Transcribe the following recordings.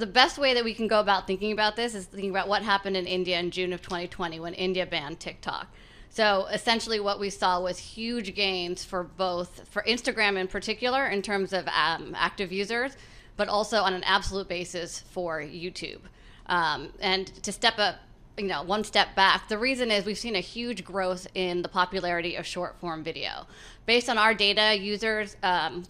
The best way that we can go about thinking about this is thinking about what happened in India in June of 2020 when India banned TikTok. So essentially what we saw was huge gains for Instagram in particular in terms of active users, but also on an absolute basis for YouTube. And to step up, one step back, the reason is we've seen a huge growth in the popularity of short form video. Based on our data, users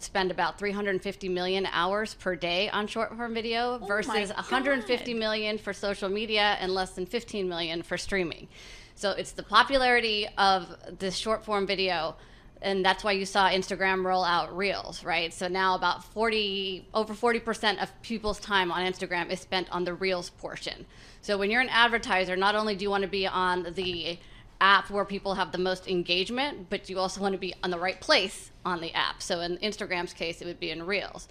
spend about 350 million hours per day on short form video versus 150 million for social media and less than 15 million for streaming. So it's the popularity of this short form video, and that's why you saw Instagram roll out Reels, right? So now about over 40% of people's time on Instagram is spent on the Reels portion. So when you're an advertiser, not only do you want to be on the app where people have the most engagement, but you also want to be on the right place on the app. So in Instagram's case, it would be in Reels.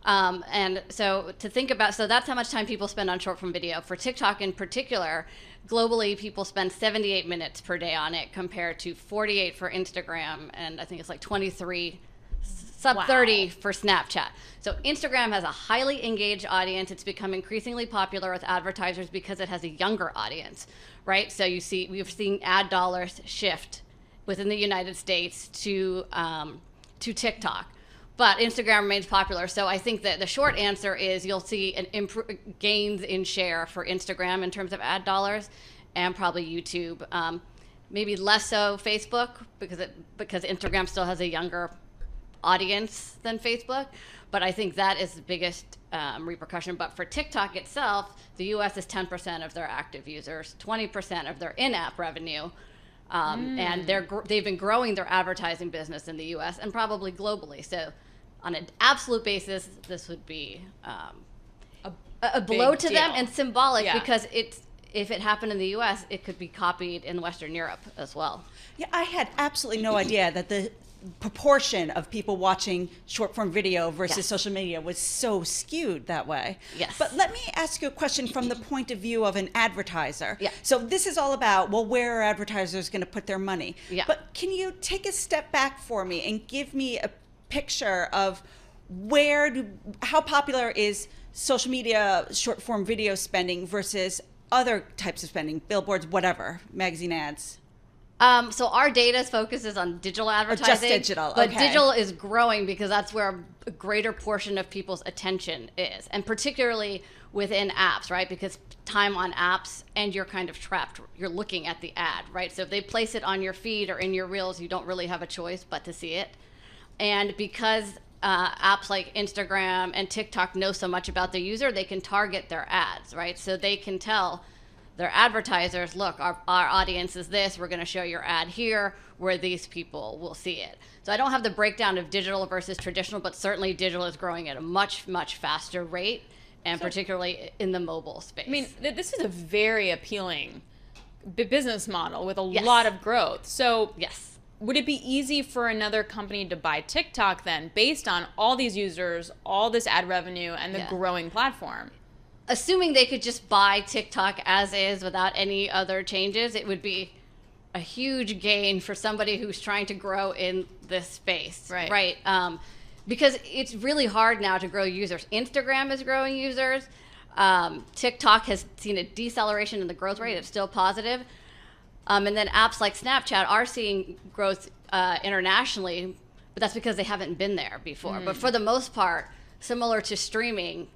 And so to think about, so that's how much time people spend on short form video. For TikTok in particular, globally, people spend 78 minutes per day on it compared to 48 for Instagram, and I think it's like 23, sub 30 for Snapchat. So Instagram has a highly engaged audience. It's become increasingly popular with advertisers because it has a younger audience, right? So we've seen ad dollars shift within the United States to TikTok. But Instagram remains popular. So I think that the short answer is you'll see gains in share for Instagram in terms of ad dollars, and probably YouTube. Maybe less so Facebook because Instagram still has a younger audience than Facebook. But I think that is the biggest repercussion. But for TikTok itself, the US is 10% of their active users, 20% of their in-app revenue. And they've been growing their advertising business in the US and probably globally. So on an absolute basis, this would be a blow to them and symbolic because if it happened in the US, it could be copied in Western Europe as well. Yeah, I had absolutely no idea that the proportion of people watching short form video versus social media was so skewed that way. Yes. But let me ask you a question from the point of view of an advertiser. Yeah. So this is all about, well, where are advertisers going to put their money? Yeah. But can you take a step back for me and give me a picture of how popular is social media short form video spending versus other types of spending, billboards, whatever, magazine ads? So our data focuses on digital advertising. Just digital, But okay. digital is growing because that's where a greater portion of people's attention is. And particularly within apps, right? Because time on apps and you're kind of trapped. You're looking at the ad, right? So if they place it on your feed or in your Reels, you don't really have a choice but to see it. And because apps like Instagram and TikTok know so much about the user, they can target their ads, right? So they can tell their advertisers, look, our audience is this, we're going to show your ad here where these people will see it. So I don't have the breakdown of digital versus traditional, but certainly digital is growing at a much, much faster rate, and particularly in the mobile space. I mean, this is a very appealing business model with a lot of growth. So yes. Would it be easy for another company to buy TikTok then, based on all these users, all this ad revenue, and the growing platform? Assuming they could just buy TikTok as is without any other changes, it would be a huge gain for somebody who's trying to grow in this space. Right. Because it's really hard now to grow users. Instagram is growing users. TikTok has seen a deceleration in the growth rate. It's still positive. And then apps like Snapchat are seeing growth internationally, but that's because they haven't been there before. But for the most part, similar to streaming,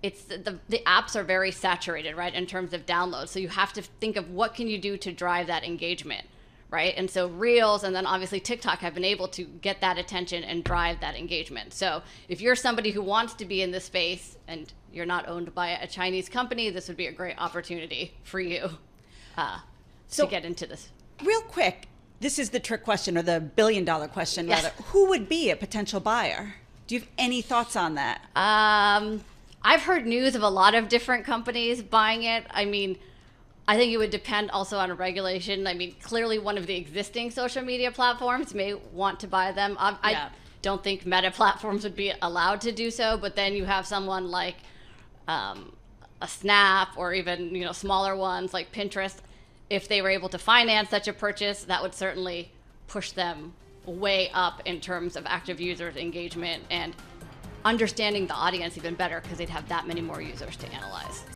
it's the apps are very saturated, right, in terms of downloads. So you have to think of what can you do to drive that engagement, right? And so Reels and then obviously TikTok have been able to get that attention and drive that engagement. So if you're somebody who wants to be in this space and you're not owned by a Chinese company, this would be a great opportunity for you to get into this. Real quick, this is the trick question, or the billion-dollar question, rather. Who would be a potential buyer? Do you have any thoughts on that? I've heard news of a lot of different companies buying it. I mean, I think it would depend also on regulation. I mean, clearly one of the existing social media platforms may want to buy them. I don't think Meta platforms would be allowed to do so, but then you have someone like a Snap or even smaller ones like Pinterest. If they were able to finance such a purchase, that would certainly push them way up in terms of active users engagement and understanding the audience even better because they'd have that many more users to analyze.